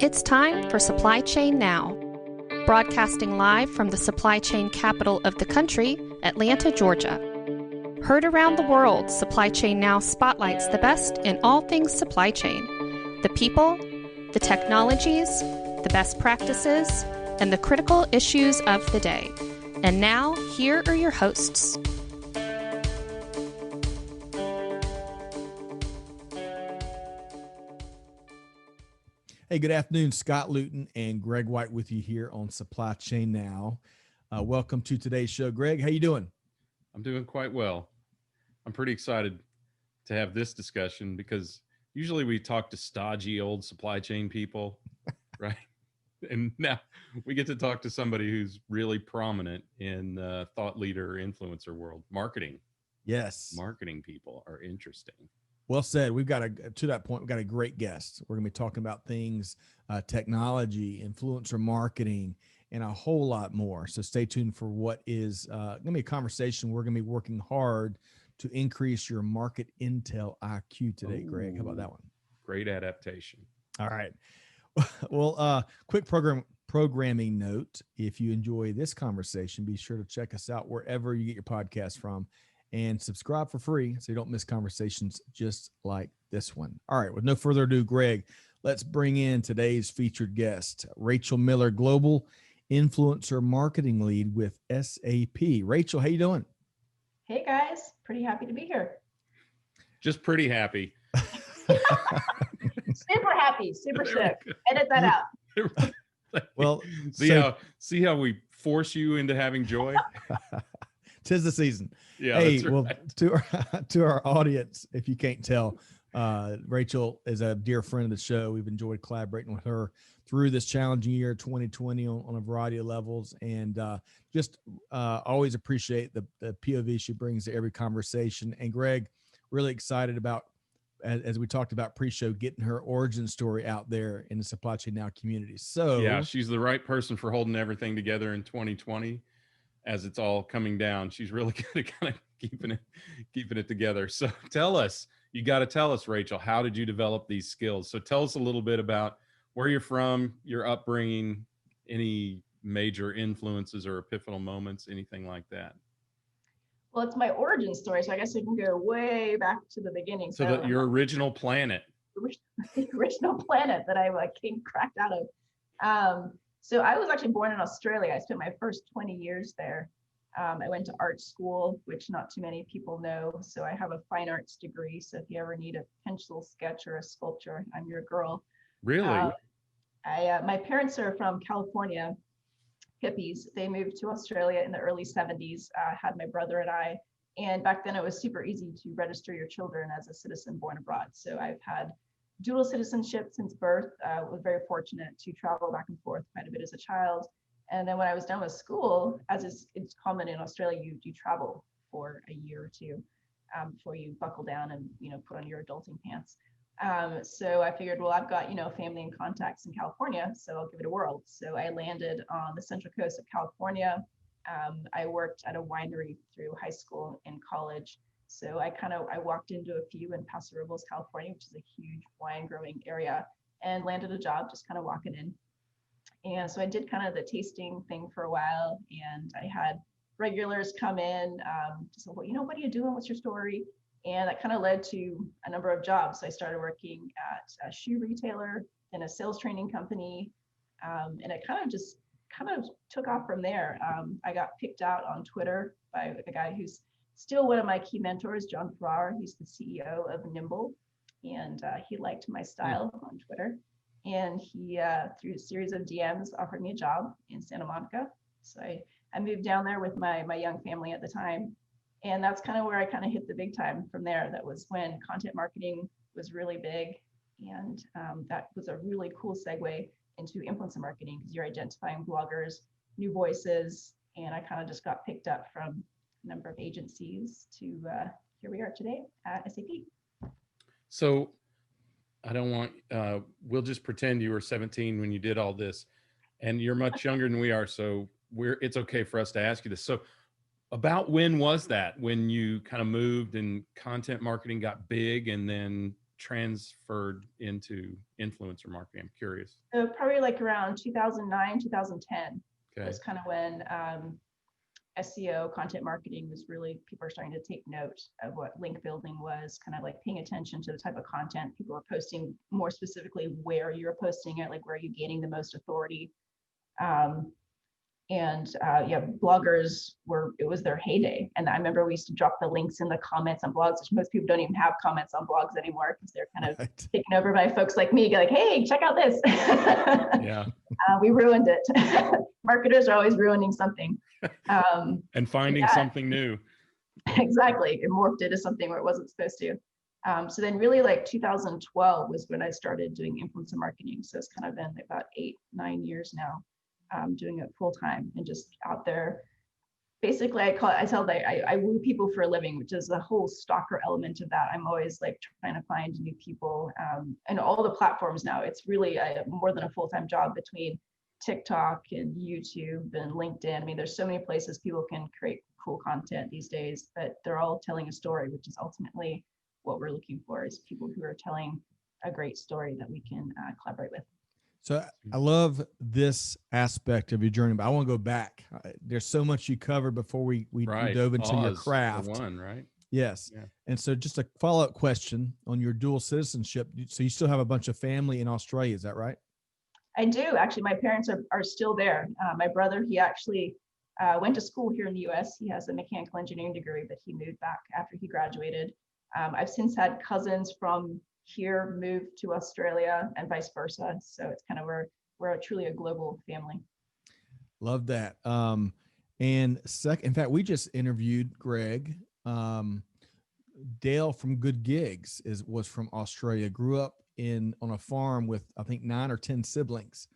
It's time for Supply Chain Now, broadcasting live from the supply chain capital of the country, Atlanta, Georgia. Heard around the world, Supply Chain Now spotlights the best in all things supply chain, the people, the technologies, the best practices, and the critical issues of the day. And now, here are your hosts. Hey, good afternoon. Scott Luton and Greg White with you here on Supply Chain Now. Welcome to today's show. Greg, how you doing? I'm doing quite well. I'm pretty excited to have this discussion because usually we talk to stodgy old supply chain people, right? And now we get to talk to somebody who's really prominent in thought leader influencer world. Marketing. Yes. Marketing people are interesting. Well said. We've got to that point, we've got a great guest. We're going to be talking about things, technology, influencer marketing, and a whole lot more. So stay tuned for what is going to be a conversation. We're going to be working hard to increase your market intel IQ today. Ooh, Greg, how about that one? Great adaptation. All right. Well, quick programming note. If you enjoy this conversation, be sure to check us out wherever you get your podcast from and subscribe for free so you don't miss conversations just like this one. All right, with no further ado, Greg, let's bring in today's featured guest, Rachel Miller, Global Influencer Marketing Lead with SAP. Rachel, how you doing? Hey guys, pretty happy to be here. Just pretty happy. Super happy, super sick. Edit that out. Well, see how we force you into having joy? 'Tis the season. Yeah. Hey, that's right. Well, to our audience, if you can't tell, Rachel is a dear friend of the show. We've enjoyed collaborating with her through this challenging year, 2020, on a variety of levels, and just always appreciate the POV she brings to every conversation. And Greg, really excited about, as we talked about pre-show, getting her origin story out there in the Supply Chain Now community. So yeah, she's the right person for holding everything together in 2020. As it's all coming down, she's really good at kind of keeping it together. So you got to tell us, Rachel, how did you develop these skills? So tell us a little bit about where you're from, your upbringing, any major influences or epiphanal moments, anything like that. Well, it's my origin story, so I guess I can go way back to the beginning. So your original planet. The original planet that I came cracked out of. So I was actually born in Australia. I spent my first 20 years there. I went to art school, which not too many people know. So I have a fine arts degree. So if you ever need a pencil sketch or a sculpture, I'm your girl. Really? My parents are from California, hippies. They moved to Australia in the early 70s, had my brother and I. And back then it was super easy to register your children as a citizen born abroad. So I've had dual citizenship since birth. Was very fortunate to travel back and forth quite a bit as a child. And then when I was done with school, as it's common in Australia, you travel for a year or two before you buckle down and put on your adulting pants. So I figured, well, I've got family and contacts in California, so I'll give it a whirl. So I landed on the central coast of California. I worked at a winery through high school and college. So I walked into a few in Paso Robles, California, which is a huge wine growing area, and landed a job just kind of walking in. And so I did kind of the tasting thing for a while, and I had regulars come in, just well, what are you doing? What's your story? And that kind of led to a number of jobs. So I started working at a shoe retailer, then a sales training company, and it kind of took off from there. I got picked out on Twitter by a guy who's still one of my key mentors, John Farrar. He's the CEO of Nimble, and he liked my style on Twitter. And he, through a series of DMs, offered me a job in Santa Monica. So I moved down there with my young family at the time. And that's kind of where I kind of hit the big time from there. That was when content marketing was really big. And that was a really cool segue into influencer marketing, because you're identifying bloggers, new voices. And I kind of just got picked up from number of agencies to here we are today at SAP. So I don't want, we'll just pretend you were 17 when you did all this, and you're much younger than we are. So it's okay for us to ask you this. So about when was that, when you kind of moved and content marketing got big, and then transferred into influencer marketing? I'm curious. So probably like around 2009, 2010 Okay. was kind of when SEO, content marketing, was really, people are starting to take note of what link building was, kind of like paying attention to the type of content people are posting, more specifically where you're posting it, like where are you gaining the most authority. Yeah, bloggers it was their heyday. And I remember we used to drop the links in the comments on blogs, which most people don't even have comments on blogs anymore because they're kind of taken over by folks like me, like, hey, check out this. Yeah. We ruined it. Marketers are always ruining something. And finding something new. Exactly. It morphed into something where it wasn't supposed to. So then really like 2012 was when I started doing influencer marketing. So it's kind of been about 8-9 years now. Doing it full time and just out there. Basically, I woo people for a living, which is the whole stalker element of that. I'm always like trying to find new people, and all the platforms now. It's really more than a full-time job between TikTok and YouTube and LinkedIn. I mean, there's so many places people can create cool content these days, but they're all telling a story, which is ultimately what we're looking for, is people who are telling a great story that we can collaborate with. So I love this aspect of your journey, but I want to go back. There's so much you covered before we dove into your craft. One, right? Yes. Yeah. And so just a follow-up question on your dual citizenship. So you still have a bunch of family in Australia, is that right? I do. Actually, my parents are still there. My brother, he actually went to school here in the US. He has a mechanical engineering degree, but he moved back after he graduated. I've since had cousins from here move to Australia and vice versa. So it's kind of we're truly a global family. Love that. And second, in fact, we just interviewed Greg. Dale from Good Gigs was from Australia, grew up on a farm with, I think, 9 or 10 siblings.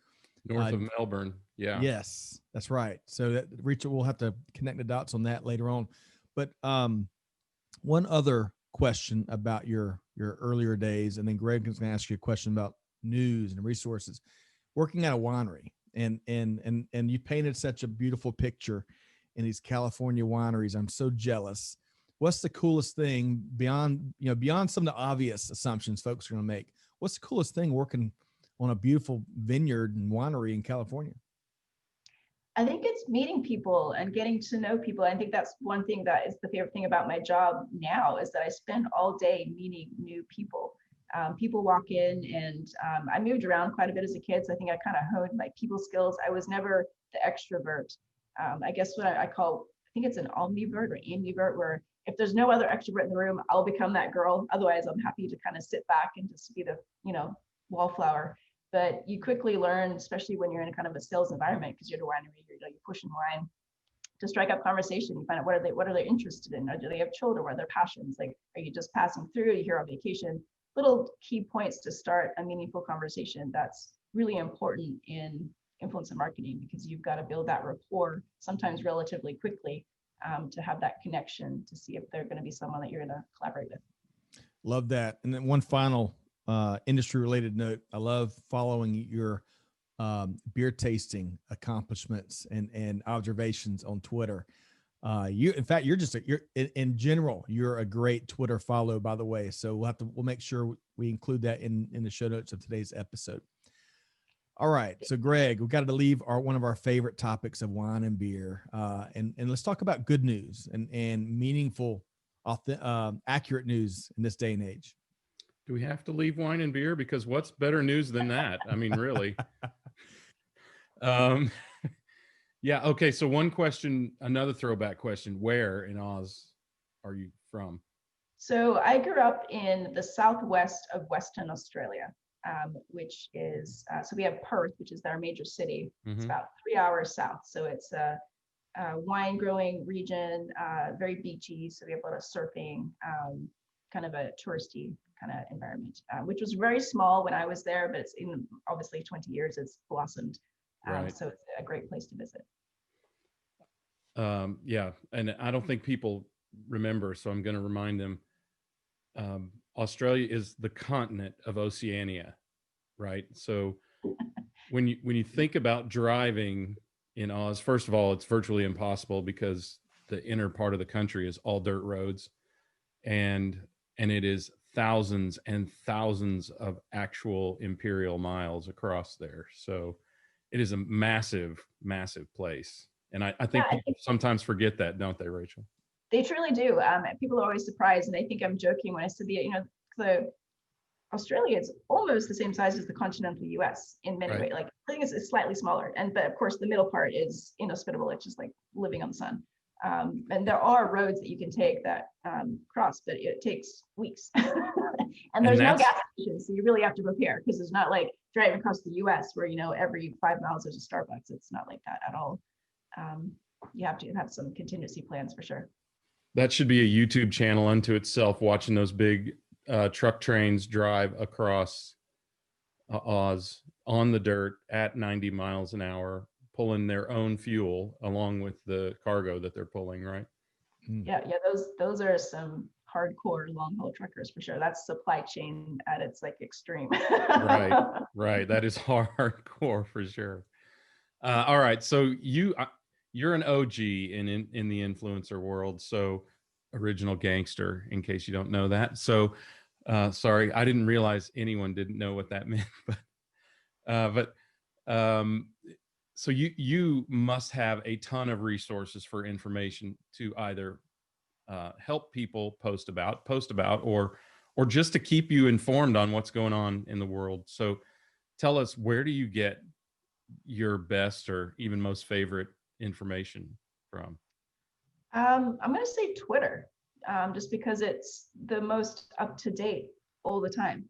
North of Melbourne. Yeah. Yes, that's right. So that Rachel, we'll have to connect the dots on that later on. But one other question about your earlier days, and then Greg is going to ask you a question about news and resources. Working at a winery, and you painted such a beautiful picture in these California wineries. I'm so jealous. What's the coolest thing beyond some of the obvious assumptions folks are going to make? What's the coolest thing working on a beautiful vineyard and winery in California? I think it's meeting people and getting to know people. I think that's one thing that is the favorite thing about my job now, is that I spend all day meeting new people. People walk in, and I moved around quite a bit as a kid, so I think I kind of honed my people skills. I was never the extrovert. I guess what I think it's an omnivert or ambivert, where if there's no other extrovert in the room, I'll become that girl. Otherwise, I'm happy to kind of sit back and just be the wallflower. But you quickly learn, especially when you're in a kind of a sales environment, because you're the winery, you're pushing wine, to strike up conversation. You find out what are they interested in? Or do they have children? What are their passions? Like, are you just passing through? Are you here on vacation? Little key points to start a meaningful conversation. That's really important in influencer marketing, because you've got to build that rapport, sometimes relatively quickly, to have that connection, to see if they're going to be someone that you're going to collaborate with. Love that. And then one final industry related note. I love following your beer tasting accomplishments and observations on Twitter. In fact, in general, you're a great Twitter follow, by the way. So we'll make sure we include that in the show notes of today's episode. All right. So Greg, we've got to leave one of our favorite topics of wine and beer. And let's talk about good news and meaningful, accurate news in this day and age. Do we have to leave wine and beer? Because what's better news than that? I mean, really. Yeah. Okay. So one question, another throwback question: where in Oz are you from? So I grew up in the southwest of Western Australia, which is, so we have Perth, which is our major city. Mm-hmm. It's about 3 hours south. So it's a wine growing region, very beachy. So we have a lot of surfing, kind of a touristy kind of environment, which was very small when I was there, but it's in obviously 20 years, it's blossomed. Right. So it's a great place to visit. Yeah. And I don't think people remember, so I'm going to remind them. Australia is the continent of Oceania, right? So when you think about driving in Oz, first of all, it's virtually impossible because the inner part of the country is all dirt roads, and it is thousands and thousands of actual imperial miles across there. So it is a massive, massive place. And I think Yeah, people sometimes forget that, don't they, Rachel? they truly do. People are always surprised, and they think I'm joking when I said the Australia is almost the same size as the continental US in many Right. ways. Like I think it's slightly smaller, but of course the middle part is inhospitable. It's just like living on the sun. And there are roads that you can take that cross, but it takes weeks. And there's no gas stations, so you really have to prepare, because it's not like driving across the US where every 5 miles there's a Starbucks. It's not like that at all. You have to have some contingency plans for sure. That should be a YouTube channel unto itself, watching those big truck trains drive across Oz on the dirt at 90 miles an hour, pulling their own fuel along with the cargo that they're pulling, right? Yeah, those are some hardcore long haul truckers for sure. That's supply chain at its like extreme. Right. That is hardcore for sure. All right, so you're an OG in the influencer world, so original gangster, in case you don't know that. So sorry, I didn't realize anyone didn't know what that meant, so you must have a ton of resources for information to either help people post about, or just to keep you informed on what's going on in the world. So tell us, where do you get your best or even most favorite information from? I'm going to say Twitter, just because it's the most up to date all the time.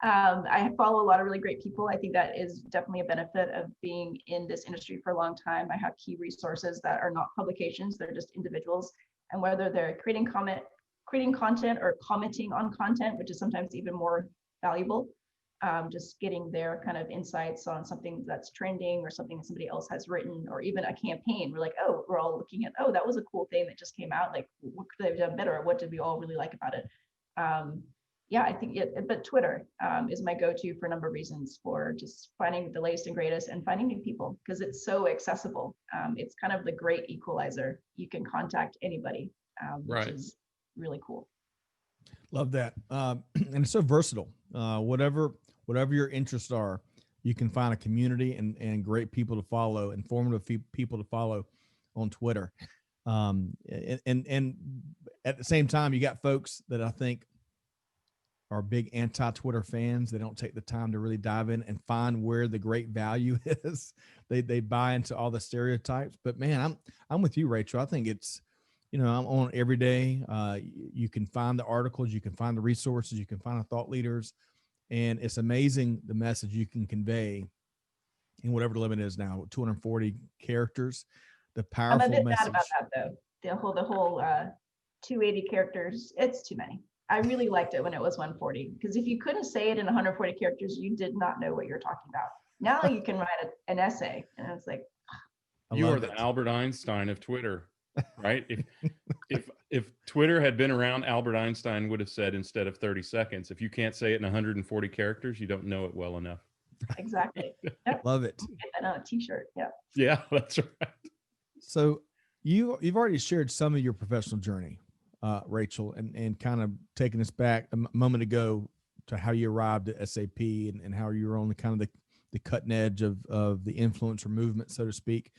I follow a lot of really great people. I think that is definitely a benefit of being in this industry for a long time. I have key resources that are not publications, they're just individuals. And whether they're creating content or commenting on content, which is sometimes even more valuable, just getting their kind of insights on something that's trending or something that somebody else has written, or even a campaign. We're like, oh, we're all looking at, oh, that was a cool thing that just came out. Like, what could they have done better? Or what did we all really like about it? Yeah, I think but Twitter is my go-to for a number of reasons, for just finding the latest and greatest and finding new people, because it's so accessible. It's kind of the great equalizer. You can contact anybody, which is really cool. Love that. And it's so versatile. Whatever your interests are, you can find a community and great people to follow, informative people to follow on Twitter. And at the same time, you got folks that I think are big anti-Twitter fans. They don't take the time to really dive in and find where the great value is. They buy into all the stereotypes. But man, I'm with you, Rachel. I think it's, I'm on every day. You can find the articles, you can find the resources, you can find the thought leaders, and it's amazing the message you can convey in whatever the limit is now, 240 characters. The powerful I'm a bit message. mad about that though. The whole 280 characters, it's too many. I really liked it when it was 140, because if you couldn't say it in 140 characters, you did not know what you're talking about. Now you can write an essay, and it's like, you are the Albert Einstein of Twitter, right? If Twitter had been around, Albert Einstein would have said, instead of 30 seconds, if you can't say it in 140 characters, you don't know it well enough. Exactly. Yep. Love it. Get that on a t-shirt. Yeah. Yeah, that's right. So you've already shared some of your professional journey, Rachel, and kind of taking us back a moment ago to how you arrived at SAP and how you were on the kind of the cutting edge of the influencer movement, so to speak.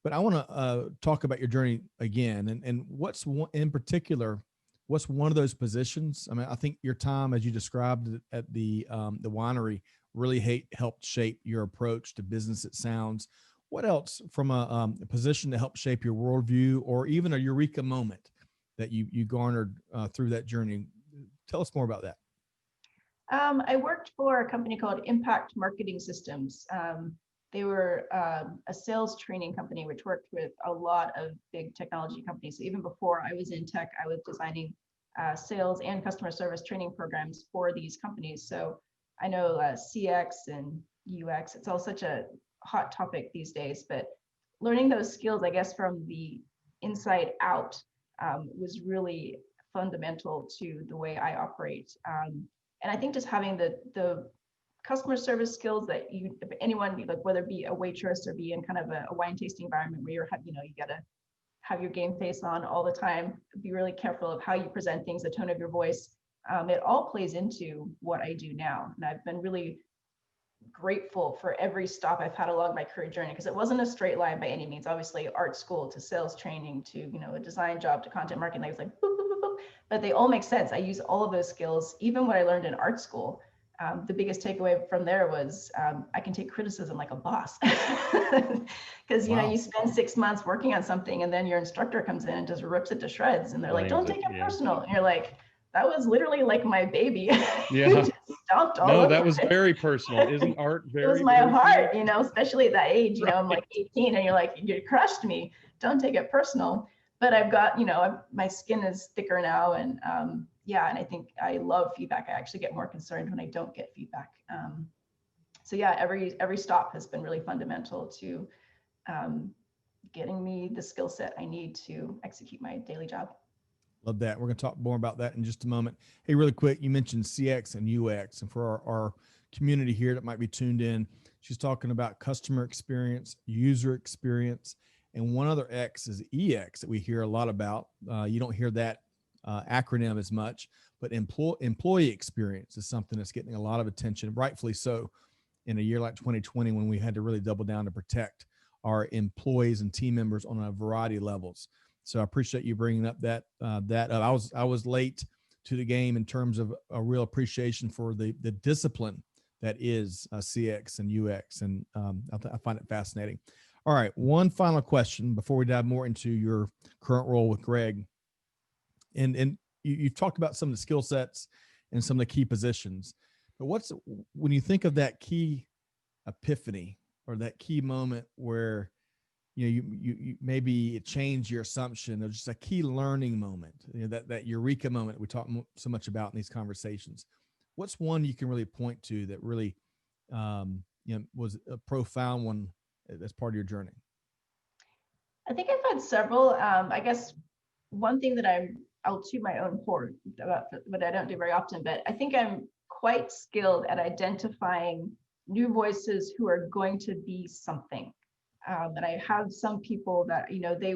But I want to talk about your journey again, and what's one in particular, what's one of those positions? I mean, I think your time, as you described it, at the winery, really helped shape your approach to business. It sounds. What else from a position to help shape your worldview, or even a eureka moment that you garnered through that journey? Tell us more about that. I worked for a company called Impact Marketing Systems. They were a sales training company, which worked with a lot of big technology companies. So even before I was in tech, I was designing sales and customer service training programs for these companies. So I know CX and UX, it's all such a hot topic these days, but learning those skills, I guess, from the inside out was really fundamental to the way I operate. And I think just having the customer service skills that anyone, like whether it be a waitress or be in kind of a wine tasting environment where you gotta have your game face on all the time, be really careful of how you present things, the tone of your voice. It all plays into what I do now. And I've been really grateful for every stop I've had along my career journey, because it wasn't a straight line by any means. Obviously, art school to sales training to, you know, a design job to content marketing, I was like, boop, boop, boop, boop. But they all make sense. I use all of those skills, even what I learned in art school. The biggest takeaway from there was I can take criticism like a boss, because you know, you spend 6 months working on something and then your instructor comes in and just rips it to shreds, and they're like, don't take it personal. And you're like, that was literally like my baby. Yeah. Stomped all no, over that was it. very personal. Isn't art very? It was my very heart, you know, especially at that age. You know, I'm Right. like 18, and you're like, you crushed me. Don't take it personal. But I've got, you know, my skin is thicker now, and yeah, and I think I love feedback. I actually get more concerned when I don't get feedback. So yeah, every stop has been really fundamental to getting me the skill set I need to execute my daily job. Love that. We're going to talk more about that in just a moment. Hey, really quick, you mentioned CX and UX, and for our community here that might be tuned in, she's talking about customer experience, user experience, and one other X is EX that we hear a lot about. You don't hear that acronym as much, but employee experience is something that's getting a lot of attention, rightfully so, in a year like 2020 when we had to really double down to protect our employees and team members on a variety of levels. So I appreciate you bringing up that. I was late to the game in terms of a real appreciation for the discipline that is CX and UX, and I find it fascinating. All right, one final question before we dive more into your current role with Greg. And you've talked about some of the skill sets and some of the key positions, but when you think of that key epiphany or that key moment where you maybe it changed your assumption, of just a key learning moment, you know, that eureka moment we talk so much about in these conversations. What's one you can really point to that really was a profound one as part of your journey? I think I've had several. I guess one thing that I'll toot my own horn about, but I don't do very often, but I think I'm quite skilled at identifying new voices who are going to be something. And I have some people that, you know, they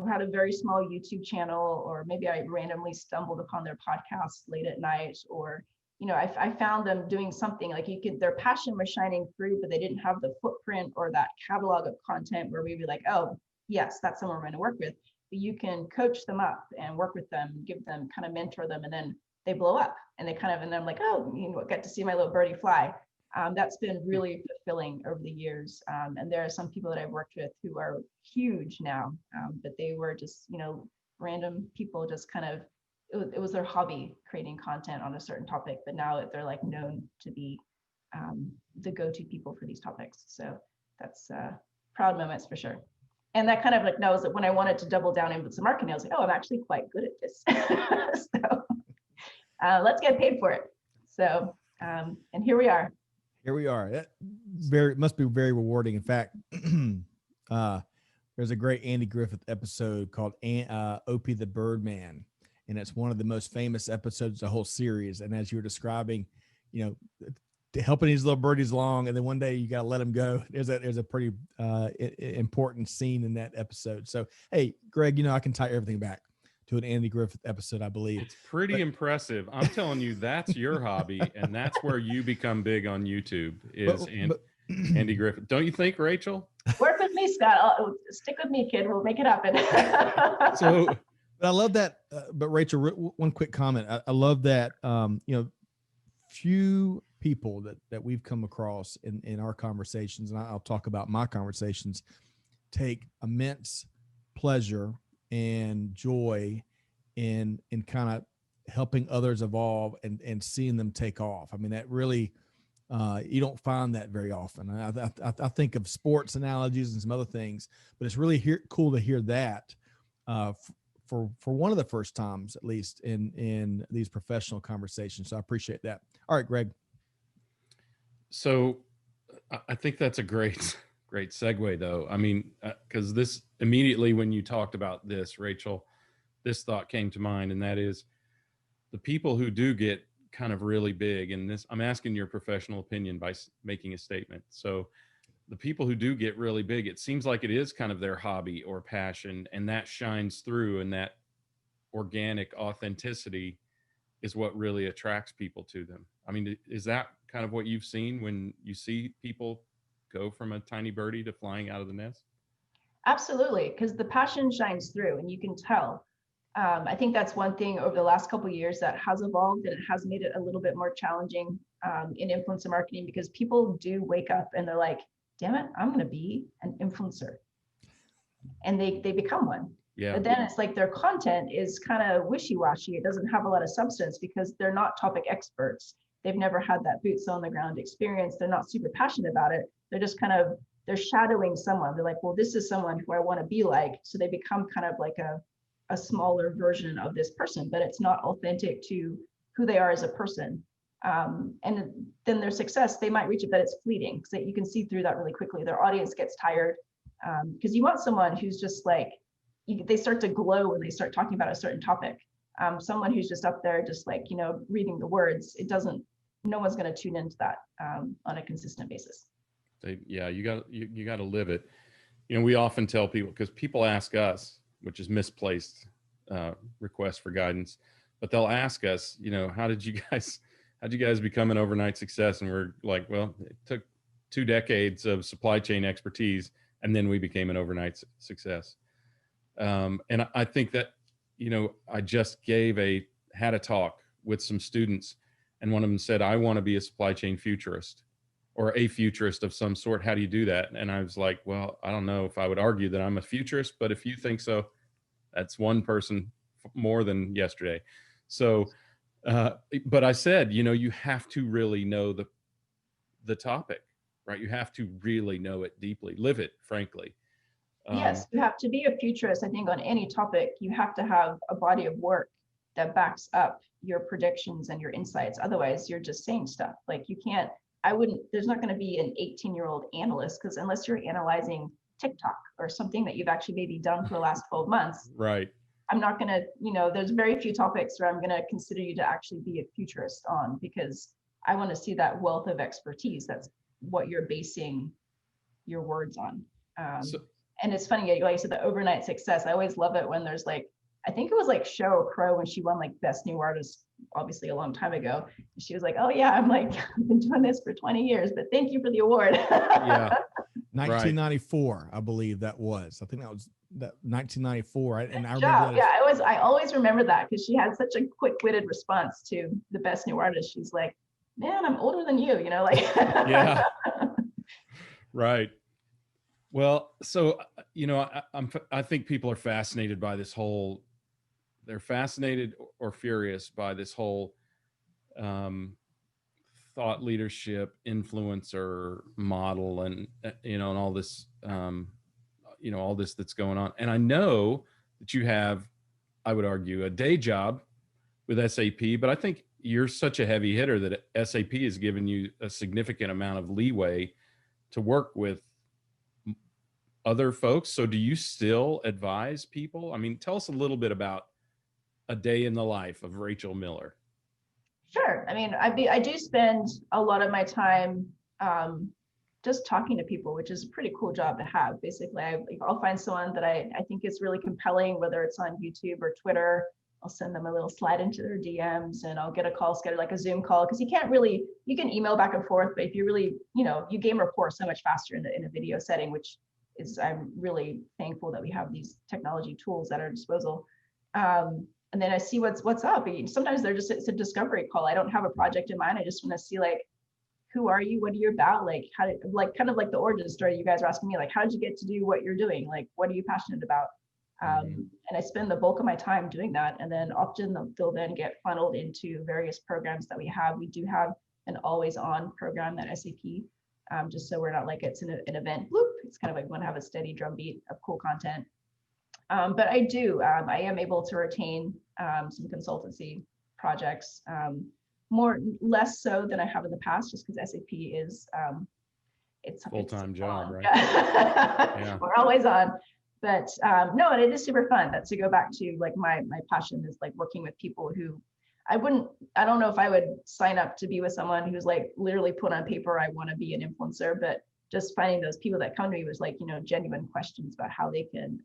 had a very small YouTube channel, or maybe I randomly stumbled upon their podcast late at night, or, you know, I found them doing something like their passion was shining through, but they didn't have the footprint or that catalog of content where we'd be like, oh, yes, that's someone we're going to work with. But you can coach them up and work with them, give them, kind of mentor them, and then they blow up and they and I'm like, oh, you know, get to see my little birdie fly. That's been really fulfilling over the years. And there are some people that I've worked with who are huge now, but they were just, you know, random people, just kind of, it was their hobby creating content on a certain topic, but now they're like known to be the go-to people for these topics. So that's proud moments for sure. And that kind of like knows that when I wanted to double down in some marketing, I was like, oh, I'm actually quite good at this. So let's get paid for it. So, and here we are. Here we are. That must be very rewarding. In fact, there's a great Andy Griffith episode called Opie the Birdman, and it's one of the most famous episodes of the whole series. And as you were describing, you know, helping these little birdies along, and then one day you got to let them go. There's a pretty important scene in that episode. So, hey, Greg, you know, I can tie everything back to an Andy Griffith episode, I believe. It's pretty impressive. I'm telling you, that's your hobby, and that's where you become big on YouTube is Andy Griffith. Don't you think, Rachel? Work with me, Scott. Stick with me, kid. We'll make it happen. But I love that. But Rachel, one quick comment. I love that. You know, few people that we've come across in our conversations, and I'll talk about my conversations, take immense pleasure and joy in kind of helping others evolve and seeing them take off. I mean, that really, you don't find that very often. I think of sports analogies and some other things, but it's really cool to hear that for one of the first times, at least in these professional conversations. So I appreciate that. All right, Greg. So I think that's a great segue, though. I mean, because this immediately when you talked about this, Rachel, this thought came to mind, and that is the people who do get kind of really big. And this, I'm asking your professional opinion by making a statement. So the people who do get really big, it seems like it is kind of their hobby or passion, and that shines through, and that organic authenticity is what really attracts people to them. I mean, is that kind of what you've seen when you see people go from a tiny birdie to flying out of the nest? Absolutely, because the passion shines through and you can tell. I think that's one thing over the last couple of years that has evolved, and it has made it a little bit more challenging in influencer marketing, because people do wake up and they're like, damn it, I'm going to be an influencer. And they become one. Yeah. But then it's like their content is kind of wishy-washy. It doesn't have a lot of substance because they're not topic experts. They've never had that boots on the ground experience. They're not super passionate about it. They're just kind of, they're shadowing someone. They're like, well, this is someone who I want to be like. So they become kind of like a smaller version of this person, but it's not authentic to who they are as a person. And then their success, they might reach it, but it's fleeting, because you can see through that really quickly. Their audience gets tired, because you want someone who's just like, they start to glow when they start talking about a certain topic. Someone who's just up there, just like, reading the words, no one's going to tune into that on a consistent basis. You got to live it. We often tell people, because people ask us, which is misplaced request for guidance, but they'll ask us, how'd you guys become an overnight success? And we're like, well, it took 2 decades of supply chain expertise, and then we became an overnight success. And I think that, I just had a talk with some students, and one of them said, I want to be a supply chain futurist, or a futurist of some sort. How do you do that? And I was like, well, I don't know if I would argue that I'm a futurist, but if you think so, that's one person more than yesterday. So, but I said, you have to really know the topic, right? You have to really know it deeply, live it, frankly. Yes, you have to be a futurist. I think on any topic, you have to have a body of work that backs up your predictions and your insights. Otherwise, you're just saying stuff. Like there's not going to be an 18-year-old analyst, because unless you're analyzing TikTok or something that you've actually maybe done for the last 12 months, right? I'm not going to, there's very few topics where I'm going to consider you to actually be a futurist on, because I want to see that wealth of expertise. That's what you're basing your words on. And it's funny, like you said, the overnight success. I always love it when there's like, I think it was like Sheryl Crow when she won like Best New Artist, obviously a long time ago. She was like, oh yeah, I've been doing this for 20 years, but thank you for the award. Yeah. 1994, I believe that was. I think that was 1994. And I remember that. I always remember that, because she had such a quick-witted response to the Best New Artist. She's like, man, I'm older than you, like. Yeah. Right. Well, so, I think people are fascinated by this whole, they're fascinated or furious by this whole thought leadership influencer model, and, and all this, all this that's going on. And I know that you have, I would argue, a day job with SAP, but I think you're such a heavy hitter that SAP has given you a significant amount of leeway to work with other folks. So do you still advise people? I mean, tell us a little bit about a day in the life of Rachel Miller. Sure. I mean, I do spend a lot of my time just talking to people, which is a pretty cool job to have. Basically, I'll find someone that I think is really compelling, whether it's on YouTube or Twitter. I'll send them a little slide into their DMs, and I'll get a call scheduled, like a Zoom call, because you can email back and forth, but if you really, you gain rapport so much faster in a video setting, which is, I'm really thankful that we have these technology tools at our disposal. And then I see what's up. Sometimes it's a discovery call. I don't have a project in mind. I just want to see, like, who are you? What are you about? Like, kind of like the origin story you guys are asking me, like, how did you get to do what you're doing? Like, what are you passionate about? And I spend the bulk of my time doing that. And then often they'll then get funneled into various programs that we have. We do have an always on program at SAP, just so we're not like it's an event, bloop. It's kind of like we want to have a steady drumbeat of cool content. But I am able to retain some consultancy projects, less so than I have in the past, just because SAP is it's full-time job, right? Yeah. We're always on. But no, and it is super fun. That's to go back to, like, my passion is like working with people who I don't know if I would sign up to be with someone who's like literally put on paper, I want to be an influencer, but just finding those people that come to me with like, genuine questions about how they can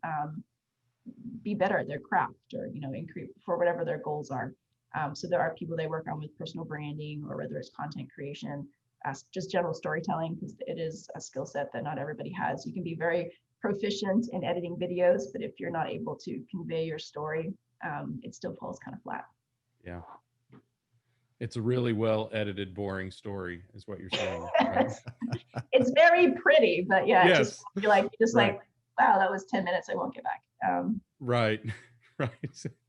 be better at their craft or, increase for whatever their goals are. So there are people they work on with personal branding or whether it's content creation, just general storytelling, because it is a skill set that not everybody has. You can be very proficient in editing videos, but if you're not able to convey your story, it still falls kind of flat. Yeah. It's a really well edited, boring story is what you're saying. Right? It's very pretty, but yeah, yes. it's just right. like, wow, that was 10 minutes I won't get back. Right. Right.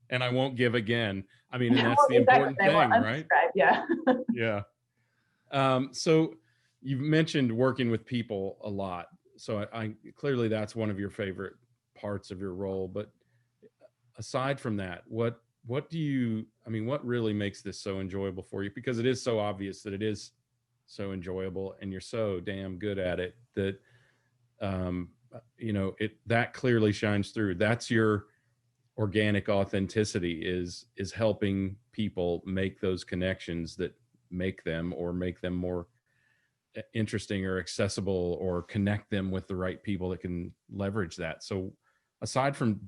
And I won't give again. I mean, and that's the important thing, right? Yeah. Yeah. So you've mentioned working with people a lot. So I clearly that's one of your favorite parts of your role. But aside from that, what really makes this so enjoyable for you? Because it is so obvious that it is so enjoyable and you're so damn good at it that, that clearly shines through. That's your organic authenticity is helping people make those connections that make them more interesting or accessible or connect them with the right people that can leverage that. So aside from,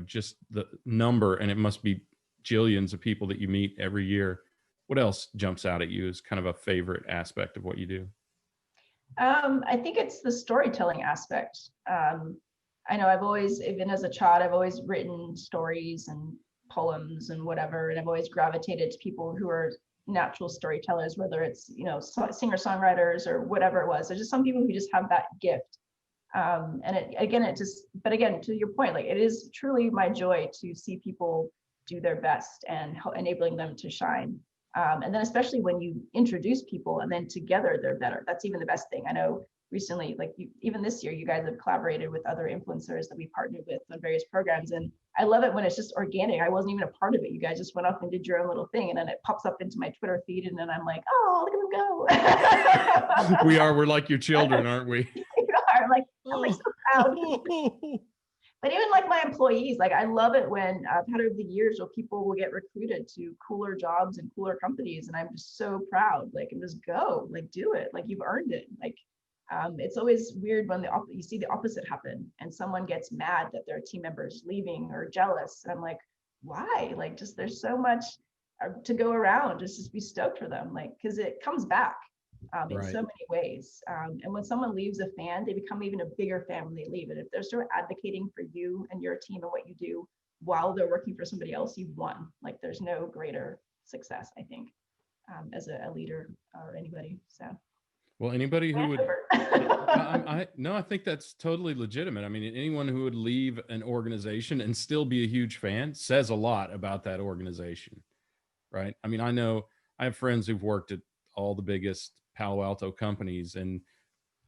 just the number, and it must be jillions of people that you meet every year, what else jumps out at you as kind of a favorite aspect of what you do? I think it's the storytelling aspect. I know I've always, even as a child, I've always written stories and poems and whatever, and I've always gravitated to people who are natural storytellers, whether it's, singer-songwriters or whatever it was. There's just some people who just have that gift. But again, to your point, like it is truly my joy to see people do their best and enabling them to shine. And then especially when you introduce people and then together they're better, that's even the best thing. I know recently, even this year, you guys have collaborated with other influencers that we partnered with on various programs. And I love it when it's just organic. I wasn't even a part of it. You guys just went off and did your own little thing. And then it pops up into my Twitter feed. And then I'm like, oh, look at them go. We're like your children, aren't we? I'm like so proud. But even like my employees, like I love it when I've had over the years where people will get recruited to cooler jobs and cooler companies. And I'm just so proud, and just go, do it. Like you've earned it. It's always weird when you see the opposite happen and someone gets mad that their team member is leaving or jealous. And I'm like, why? There's so much to go around. Just be stoked for them, because it comes back in so many ways. And when someone leaves a fan, they become even a bigger fan when they leave. And if they're sort of advocating for you and your team and what you do while they're working for somebody else, you've won. There's no greater success, I think, as a leader or anybody. So. Well, anybody who would, I think that's totally legitimate. I mean, anyone who would leave an organization and still be a huge fan says a lot about that organization, right? I mean, I have friends who've worked at all the biggest Palo Alto companies and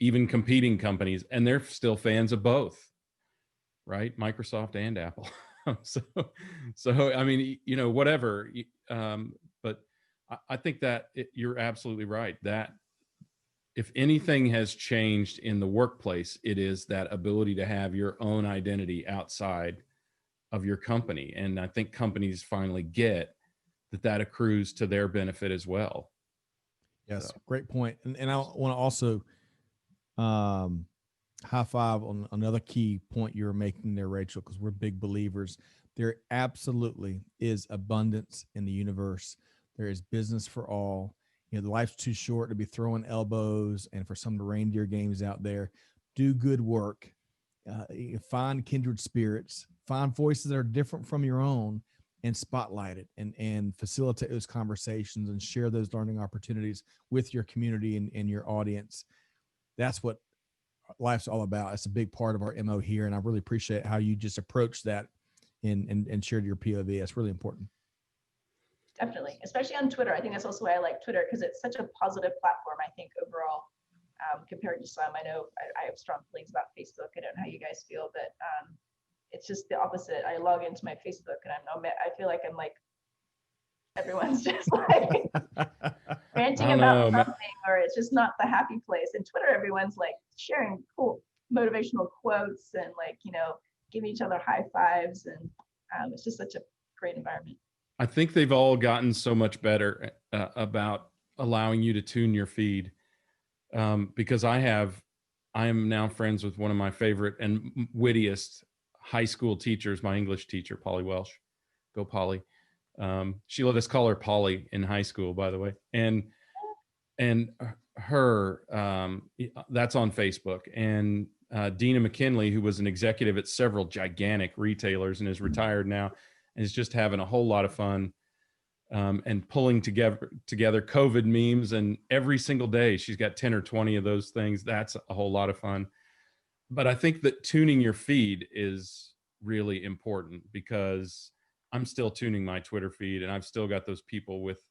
even competing companies, and they're still fans of both, right? Microsoft and Apple. So I mean, whatever. But I think that you're absolutely right. That if anything has changed in the workplace, it is that ability to have your own identity outside of your company. And I think companies finally get that accrues to their benefit as well. Yes, so. Great point. And I want to also high five on another key point you were making there, Rachel, because we're big believers. There absolutely is abundance in the universe. There is business for all. The life's too short to be throwing elbows and for some of the reindeer games out there. Do good work. Find kindred spirits. Find voices that are different from your own and spotlight it and facilitate those conversations and share those learning opportunities with your community and your audience. That's what life's all about. It's a big part of our MO here. And I really appreciate how you just approached that and shared your POV. It's really important. Definitely, especially on Twitter. I think that's also why I like Twitter, because it's such a positive platform, I think, overall, compared to some. I know I have strong feelings about Facebook. I don't know how you guys feel, but it's just the opposite. I log into my Facebook and I feel like I'm everyone's just ranting about something, or it's just not the happy place. And Twitter, everyone's sharing cool motivational quotes and giving each other high fives. And it's just such a great environment. I think they've all gotten so much better about allowing you to tune your feed. because I am now friends with one of my favorite and wittiest high school teachers, my English teacher, Polly Welsh. Go Polly. She let us call her Polly in high school, by the way. And her, that's on Facebook. And Dina McKinley, who was an executive at several gigantic retailers and is retired now, and is just having a whole lot of fun and pulling together COVID memes. And every single day she's got 10 or 20 of those things. That's a whole lot of fun. But I think that tuning your feed is really important, because I'm still tuning my Twitter feed, and I've still got those people with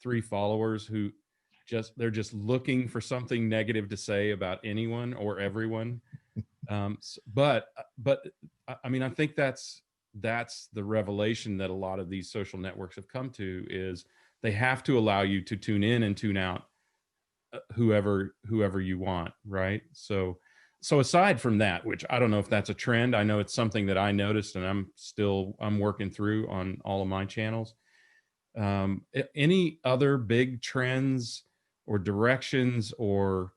3 followers who they're just looking for something negative to say about anyone or everyone. But I mean, I think that's the revelation that a lot of these social networks have come to, is they have to allow you to tune in and tune out whoever you want, right? So aside from that, which I don't know if that's a trend, I know it's something that I noticed and I'm working through on all of my channels. Any other big trends or directions, or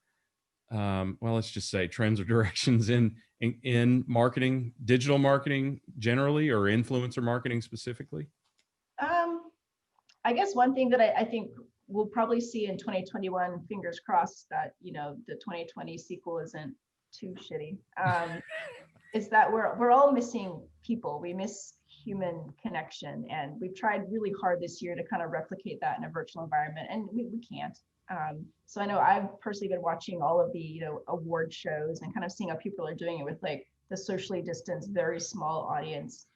well, let's just say trends or directions in marketing, digital marketing generally, or influencer marketing specifically? I guess one thing that I think we'll probably see in 2021, fingers crossed that, the 2020 sequel isn't too shitty, is that we're all missing people. We miss human connection, and we've tried really hard this year to kind of replicate that in a virtual environment, and we can't. So I know I've personally been watching all of the award shows and kind of seeing how people are doing it with like the socially distanced, very small audience.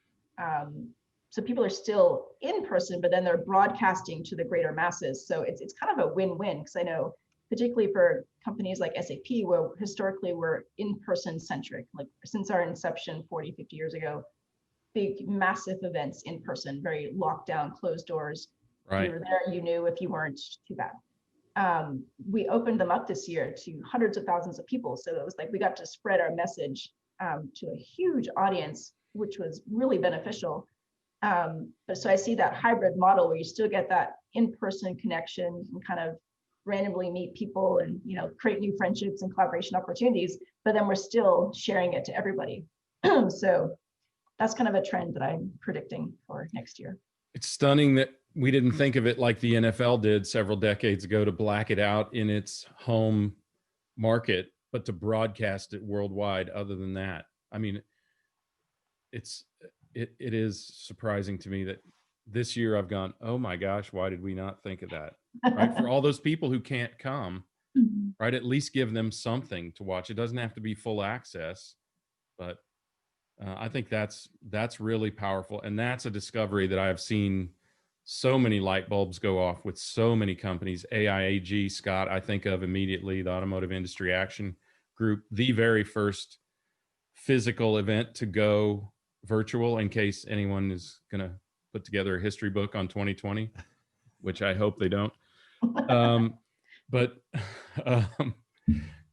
So people are still in person, but then they're broadcasting to the greater masses. So it's kind of a win-win, because I know particularly for companies like SAP, where historically we're in-person centric, like since our inception 40, 50 years ago, big, massive events in person, very locked down, closed doors. Right. If you were there, you knew. If you weren't, too bad. We opened them up this year to hundreds of thousands of people. So it was like we got to spread our message to a huge audience, which was really beneficial. But so I see that hybrid model where you still get that in-person connection and kind of randomly meet people and create new friendships and collaboration opportunities, but then we're still sharing it to everybody. So that's kind of a trend that I'm predicting for next year. It's stunning that we didn't think of it like the NFL did several decades ago, to black it out in its home market, but to broadcast it worldwide. Other than that, I mean, it is surprising to me that this year I've gone, oh my gosh, why did we not think of that? Right? For all those people who can't come, right? At least give them something to watch. It doesn't have to be full access, but I think that's really powerful. And that's a discovery that I've seen so many light bulbs go off with so many companies. AIAG, Scott, I think of immediately, the Automotive Industry Action Group, the very first physical event to go virtual, in case anyone is going to put together a history book on 2020, which I hope they don't. But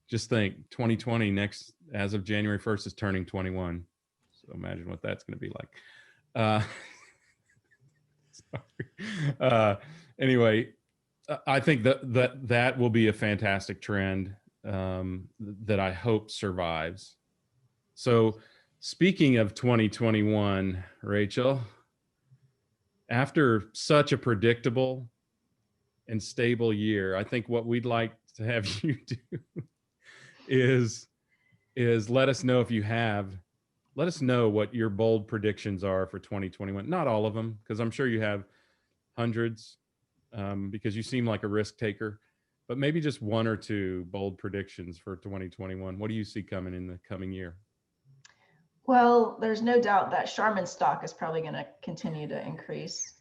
just think, 2020 next, as of January 1st, is turning 21. So imagine what that's going to be like. Sorry. Anyway, I think that will be a fantastic trend that I hope survives. So speaking of 2021, Rachel, after such a predictable and stable year, I think what we'd like to have you do is let us know let us know what your bold predictions are for 2021. Not all of them, because I'm sure you have hundreds, because you seem like a risk taker, but maybe just 1 or 2 bold predictions for 2021. What do you see coming in the coming year? Well, there's no doubt that Charmin stock is probably going to continue to increase.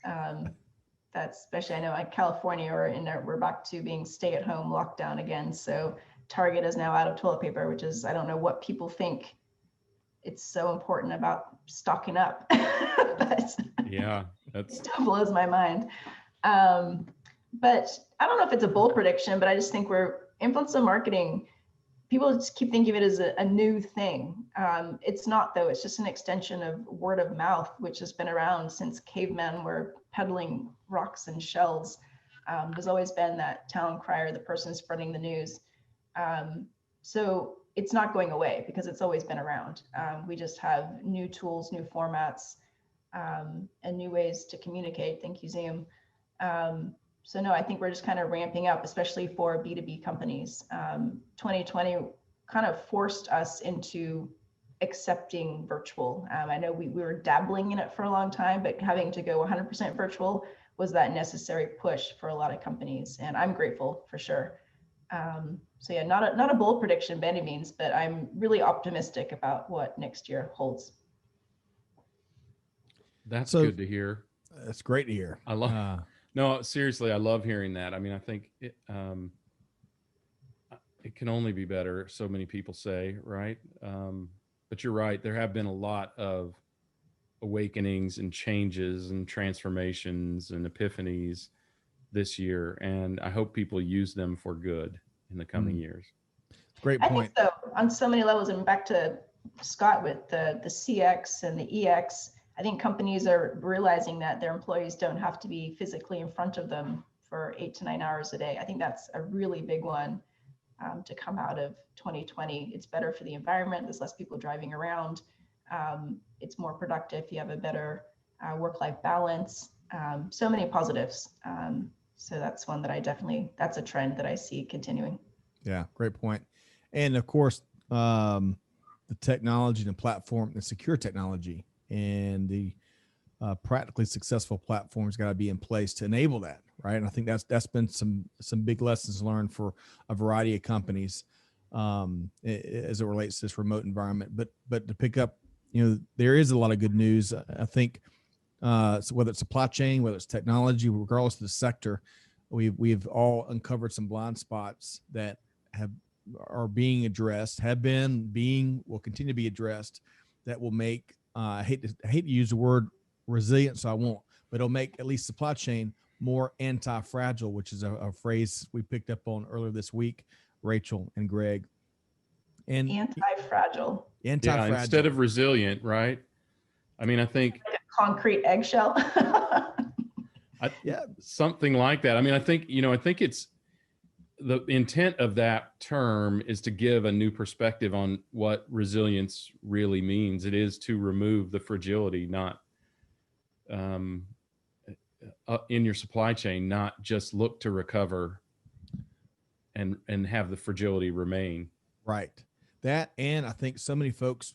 That's especially, I know in California, we're back to being stay-at-home lockdown again. So Target is now out of toilet paper, which is, I don't know what people think it's so important about stocking up. But yeah, it still blows my mind. But I don't know if it's a bold prediction, but I just think influencer marketing, people just keep thinking of it as a new thing. It's not, though. It's just an extension of word of mouth, which has been around since cavemen were peddling rocks and shells. There's always been that town crier, the person spreading the news. So it's not going away because it's always been around. We just have new tools, new formats, and new ways to communicate. Thank you, Zoom. So no, I think we're just kind of ramping up, especially for B2B companies. 2020 kind of forced us into accepting virtual. I know we were dabbling in it for a long time, but having to go 100% virtual was that necessary push for a lot of companies. And I'm grateful for sure. So yeah, not a bold prediction by any means, but I'm really optimistic about what next year holds. That's good to hear. That's great to hear. I love, no, seriously, I love hearing that. I mean, I think it can only be better. So many people say, right? But you're right. There have been a lot of awakenings and changes and transformations and epiphanies this year. And I hope people use them for good in the coming years. Great point. I think so on so many levels, and back to Scott with the CX and the EX, I think companies are realizing that their employees don't have to be physically in front of them for 8 to 9 hours a day. I think that's a really big one to come out of 2020. It's better for the environment. There's less people driving around. It's more productive. You have a better work-life balance. So many positives. So that's one that that's a trend that I see continuing. Yeah, great point. And of course, the technology and the platform, the secure technology and the practically successful platforms got to be in place to enable that, right? And I think that's been some big lessons learned for a variety of companies as it relates to this remote environment. But to pick up, there is a lot of good news. I think so whether it's supply chain, whether it's technology, regardless of the sector, we've all uncovered some blind spots that are being addressed, will continue to be addressed, that will make I hate to use the word resilient, so I won't, but it'll make at least supply chain more anti-fragile, which is a phrase we picked up on earlier this week, Rachel and Greg. And anti-fragile. Yeah, instead of resilient, right? I mean, I think like a concrete eggshell. Something like that. I mean, I think it's the intent of that term is to give a new perspective on what resilience really means. It is to remove the fragility, not in your supply chain, not just look to recover and have the fragility remain. Right. That, and I think so many folks,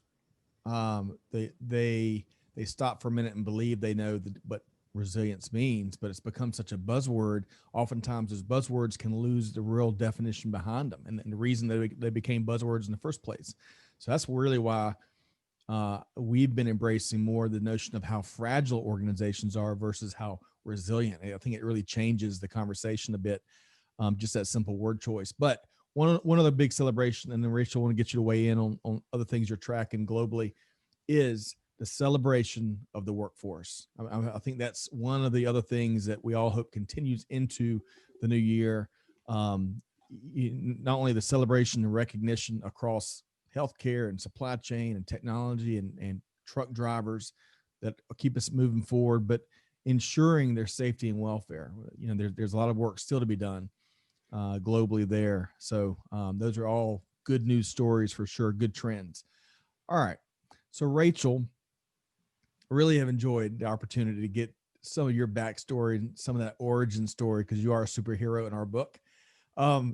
they stop for a minute and believe they know what resilience means, but it's become such a buzzword. Oftentimes those buzzwords can lose the real definition behind them and the reason they became buzzwords in the first place. So that's really why we've been embracing more the notion of how fragile organizations are versus how resilient. I think it really changes the conversation a bit, just that simple word choice. But one other big celebration, and then Rachel, I want to get you to weigh in on other things you're tracking globally, is the celebration of the workforce. I think that's one of the other things that we all hope continues into the new year. Not only the celebration and recognition across healthcare and supply chain and technology and truck drivers that keep us moving forward, but ensuring their safety and welfare. There's a lot of work still to be done globally there. So those are all good news stories for sure, good trends. All right. So Rachel, really have enjoyed the opportunity to get some of your backstory and some of that origin story, because you are a superhero in our book.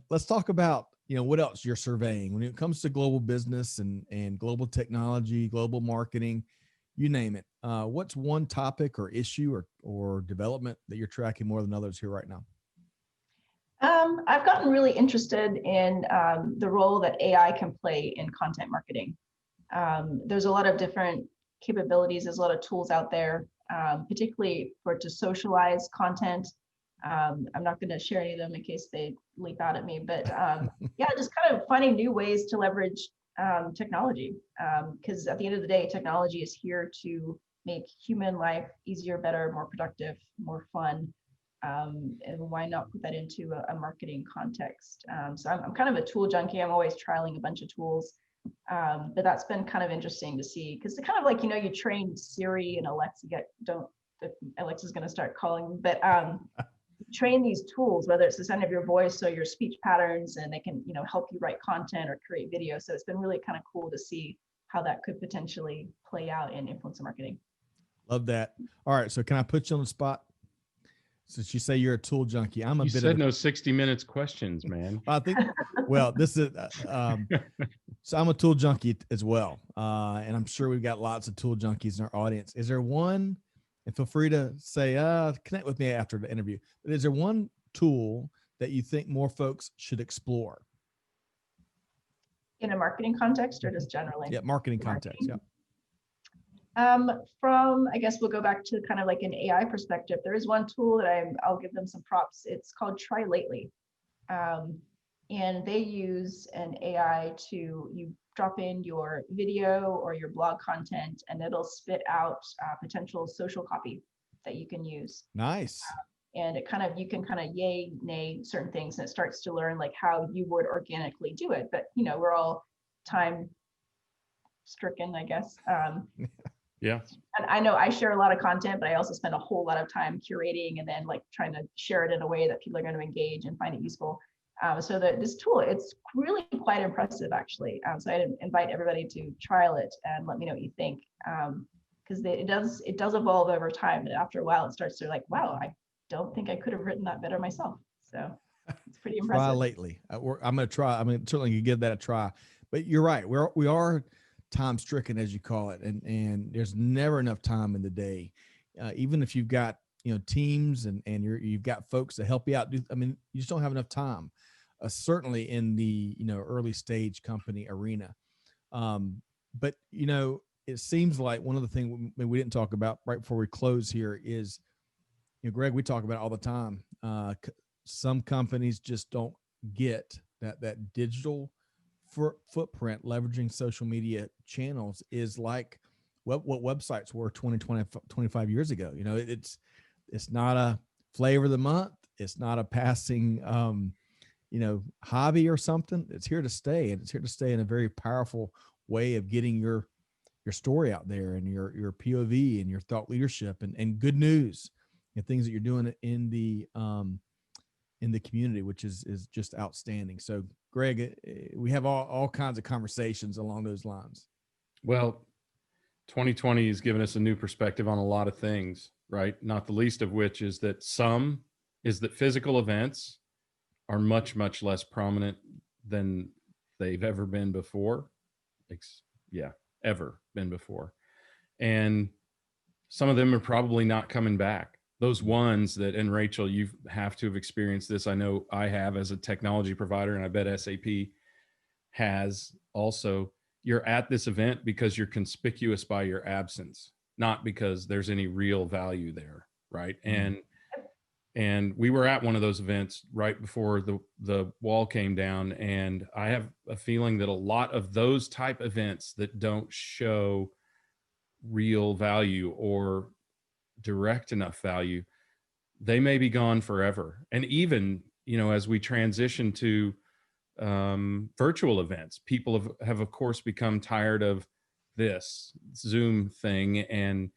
Let's talk about, what else you're surveying when it comes to global business and global technology, global marketing, you name it. What's one topic or issue or development that you're tracking more than others here right now? I've gotten really interested in the role that AI can play in content marketing. There's a lot of different capabilities. There's a lot of tools out there, particularly to socialize content. I'm not going to share any of them in case they leap out at me, but just kind of finding new ways to leverage technology. Because at the end of the day, technology is here to make human life easier, better, more productive, more fun. And why not put that into a marketing context? So I'm kind of a tool junkie. I'm always trialing a bunch of tools. But that's been kind of interesting to see, because it's kind of like, you train Siri and Alexa, Alexa's going to start calling, but train these tools, whether it's the sound of your voice or your speech patterns, and they can, help you write content or create video. So it's been really kind of cool to see how that could potentially play out in influencer marketing. Love that. All right. So can I put you on the spot? Since you say you're a tool junkie, I'm a You bit said of no 60 minutes questions, man. I think, well, this is, so I'm a tool junkie as well. And I'm sure we've got lots of tool junkies in our audience. Is there one, and feel free to say, connect with me after the interview, but is there one tool that you think more folks should explore? In a marketing context or just generally? Yeah, marketing context. Yeah. I guess we'll go back to kind of like an AI perspective. There is one tool that I'll give them some props. It's called Try Lately. And they use an AI you drop in your video or your blog content, and it'll spit out potential social copy that you can use. Nice. And you can kind of yay, nay certain things, and it starts to learn like how you would organically do it. But, we're all time stricken, I guess. Yeah. And I know I share a lot of content, but I also spend a whole lot of time curating and then like trying to share it in a way that people are going to engage and find it useful. So this tool, it's really quite impressive, actually. So I'd invite everybody to trial it and let me know what you think, because it does evolve over time. And after a while, it starts to like, wow, I don't think I could have written that better myself. So it's pretty impressive. Try Lately. I'm going to try. I mean, certainly you give that a try. But you're right. We are time stricken, as you call it, and there's never enough time in the day. Even if you've got teams and you've got folks to help you out. You just don't have enough time. Certainly in the early stage company arena. But it seems like one of the things we didn't talk about right before we close here is, Greg, we talk about it all the time. Some companies just don't get that digital footprint. Leveraging social media channels is like what websites were 25 years ago. It's not a flavor of the month. It's not a passing hobby or something. It's here to stay, and it's here to stay in a very powerful way of getting your story out there, and your POV and your thought leadership and good news and things that you're doing in the community, which is just outstanding. So Greg, we have all kinds of conversations along those lines. Well, 2020 has given us a new perspective on a lot of things, right? Not the least of which is that physical events are much, much less prominent than they've ever been before. Ever been before. And some of them are probably not coming back. Those ones that, and Rachel, you have to have experienced this. I know I have as a technology provider, and I bet SAP has also. You're at this event because you're conspicuous by your absence, not because there's any real value there, right? Mm-hmm. And we were at one of those events right before the wall came down. And I have a feeling that a lot of those type events that don't show real value or direct enough value, they may be gone forever. And even, as we transition to virtual events, people have of course become tired of this Zoom thing and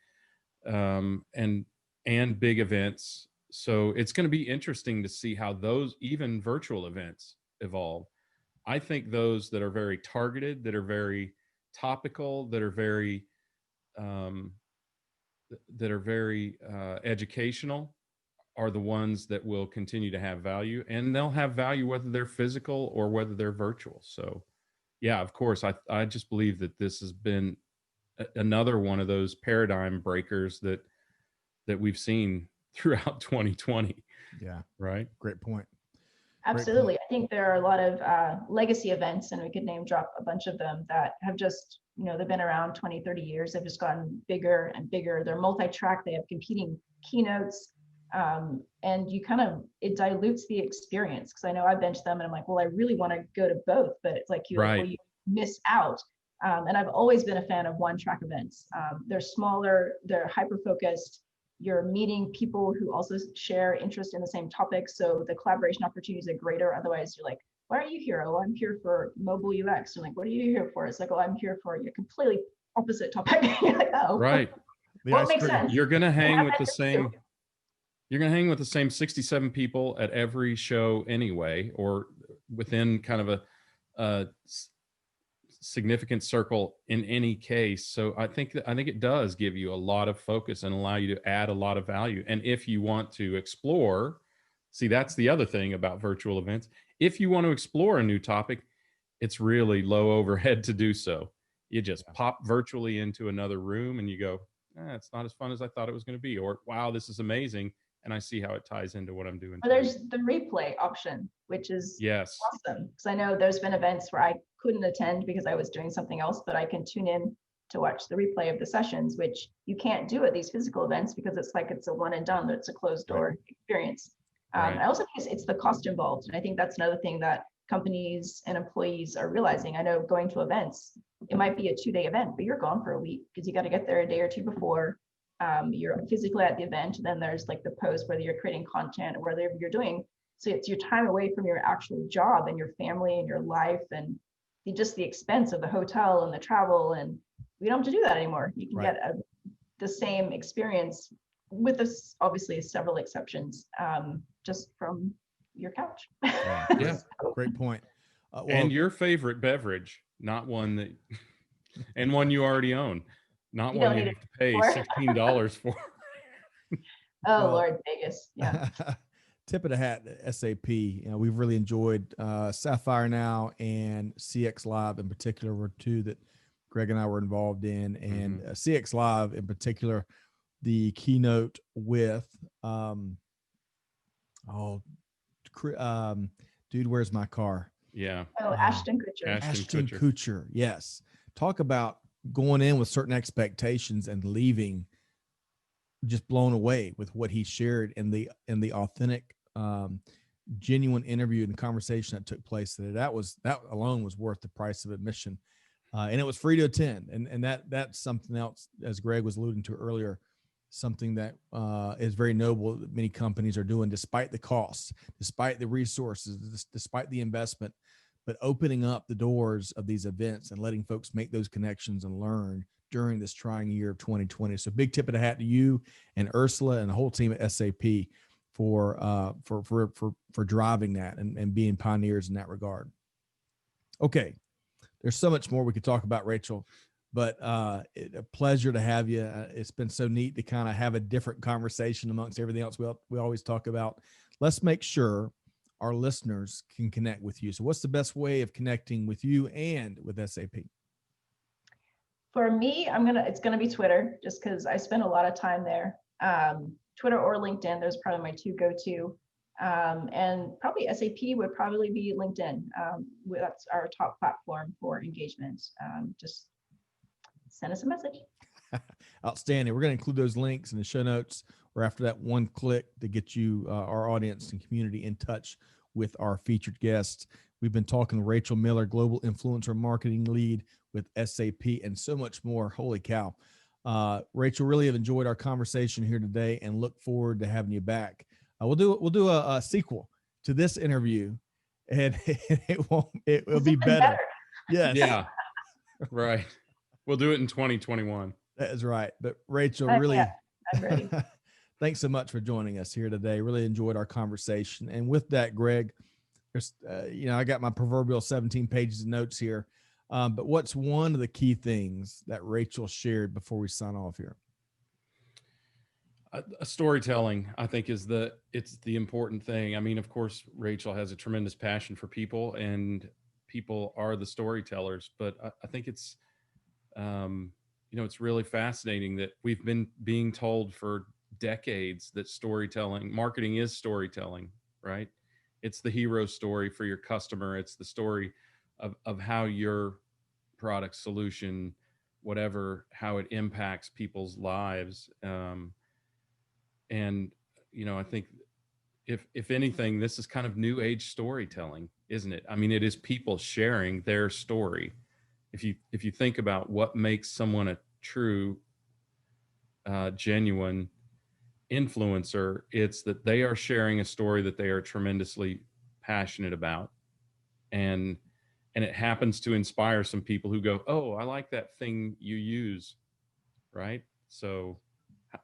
big events. So it's going to be interesting to see how those even virtual events evolve. I think those that are very targeted, that are very topical, that are very educational are the ones that will continue to have value, and they'll have value whether they're physical or whether they're virtual. So yeah, of course, I just believe that this has been another one of those paradigm breakers that we've seen throughout 2020. Yeah. Right. Great point. Absolutely. I think there are a lot of legacy events, and we could name drop a bunch of them that have just, they've been around 20, 30 years. They've just gotten bigger and bigger. They're multi-track. They have competing keynotes. And it dilutes the experience. Cause I know I've been to them and I'm like, well, I really want to go to both, but it's like you miss out. And I've always been a fan of one-track events. They're smaller, they're hyper-focused. You're meeting people who also share interest in the same topic. So the collaboration opportunities are greater. Otherwise you're like, why are you here? Oh, I'm here for mobile UX. I'm like, what are you here for? It's like, oh, I'm here for your completely opposite topic. You're like, oh, right. Well, it makes sense. You're going to hang with the same. you're going to hang with the same 67 people at every show anyway, or within kind of a significant circle in any case. So I think it does give you a lot of focus and allow you to add a lot of value. And if you want to explore, see, that's the other thing about virtual events. If you want to explore a new topic, it's really low overhead to do so. You just pop virtually into another room and you go, it's not as fun as I thought it was going to be, or wow, this is amazing. And I see how it ties into what I'm doing. Or there's the replay option, which is yes, awesome. Because I know there's been events where I couldn't attend because I was doing something else, but I can tune in to watch the replay of the sessions, which you can't do at these physical events because it's a one and done, it's a closed door experience. I also think it's the cost involved. And I think that's another thing that companies and employees are realizing. I know going to events, it might be a 2-day event, but you're gone for a week because you got to get there a day or two before. You're physically at the event, and then there's like the post, whether you're creating content or whatever you're doing. So it's your time away from your actual job and your family and your life, and just the expense of the hotel and the travel. And we don't have to do that anymore. You can get the same experience with this, obviously several exceptions, just from your couch. Yeah, great point. And your favorite beverage, not one that, and one you already own. Not one you have to pay $16 for. Oh, Lord, Vegas. Yeah. Tip of the hat, SAP. We've really enjoyed Sapphire Now and CX Live in particular were two that Greg and I were involved in. And CX Live in particular, the keynote with, dude, where's my car? Yeah. Oh, Ashton Kutcher. Ashton Kutcher. Yes. Talk about going in with certain expectations and leaving just blown away with what he shared in the authentic, genuine interview and conversation that took place. That alone was worth the price of admission. And it was free to attend. And that's something else, as Greg was alluding to earlier, something that is very noble that many companies are doing despite the costs, despite the resources, despite the investment, but opening up the doors of these events and letting folks make those connections and learn during this trying year of 2020. So big tip of the hat to you and Ursula and the whole team at SAP for driving that and being pioneers in that regard. Okay. There's so much more we could talk about, Rachel, but a pleasure to have you. It's been so neat to kind of have a different conversation amongst everything else we always talk about. Let's make sure our listeners can connect with you. So what's the best way of connecting with you and with SAP? For me, it's gonna be Twitter, just because I spend a lot of time there. Twitter or LinkedIn, those are probably my two go-to. And probably SAP would probably be LinkedIn. That's our top platform for engagement. Just send us a message. Outstanding. We're going to include those links in the show notes, or after that one click to get you, our audience and community, in touch with our featured guests. We've been talking to Rachel Miller, Global Influencer Marketing Lead with SAP, and so much more. Holy cow. Rachel, really have enjoyed our conversation here today and look forward to having you back. We'll do a sequel to this interview, and it will be better. Yes. Yeah. Right. We'll do it in 2021. That is right. But Rachel, really, I'm ready. Thanks so much for joining us here today. Really enjoyed our conversation. And with that, Greg, there's, I got my proverbial 17 pages of notes here. But what's one of the key things that Rachel shared before we sign off here? Storytelling, I think, it's the important thing. I mean, of course, Rachel has a tremendous passion for people, and people are the storytellers. But I think it's, it's really fascinating that we've been being told for decades that marketing is storytelling, right? It's the hero story for your customer. It's the story of how your product, solution, whatever, how it impacts people's lives. And, I think if anything, this is kind of new age storytelling, isn't it? I mean, it is people sharing their story. If you think about what makes someone a true, genuine influencer, it's that they are sharing a story that they are tremendously passionate about. And it happens to inspire some people who go, oh, I like that thing you use. Right. So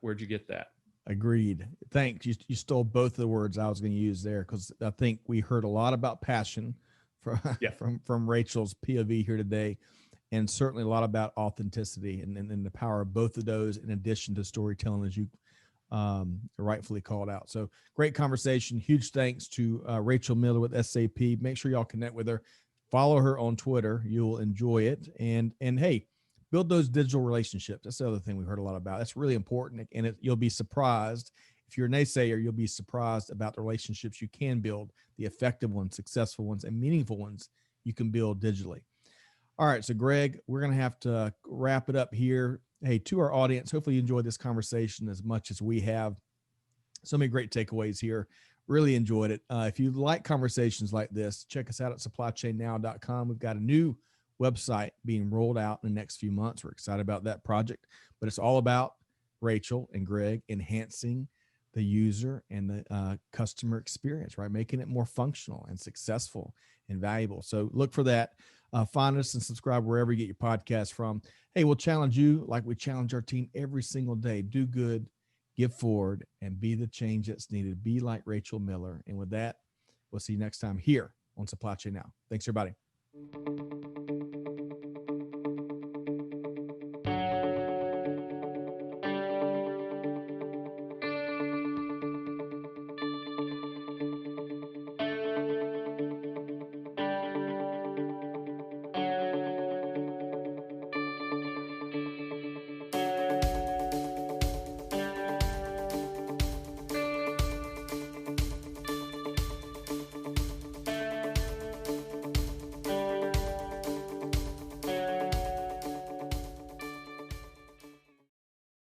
where'd you get that? Agreed. Thanks. You stole both of the words I was going to use there, because I think we heard a lot about passion from, Yeah. from Rachel's POV here today, and certainly a lot about authenticity and the power of both of those, in addition to storytelling, as you rightfully called out. So great conversation. Huge thanks to Rachel Miller with SAP. Make sure y'all connect with her. Follow her on Twitter. You'll enjoy it. And hey, build those digital relationships. That's the other thing we heard a lot about. That's really important. And you'll be surprised. If you're a naysayer, you'll be surprised about the relationships you can build, the effective ones, successful ones, and meaningful ones you can build digitally. All right. So Greg, we're going to have to wrap it up here. Hey, to our audience, hopefully you enjoyed this conversation as much as we have. So many great takeaways here. Really enjoyed it. If you like conversations like this, check us out at supplychainnow.com. We've got a new website being rolled out in the next few months. We're excited about that project, but it's all about Rachel and Greg enhancing the user and the customer experience, right? Making it more functional and successful and valuable. So look for that. Find us and subscribe wherever you get your podcast from. Hey, we'll challenge you like we challenge our team every single day. Do good, give forward, and be the change that's needed. Be like Rachel Miller. And with that, we'll see you next time here on Supply Chain Now. Thanks, everybody.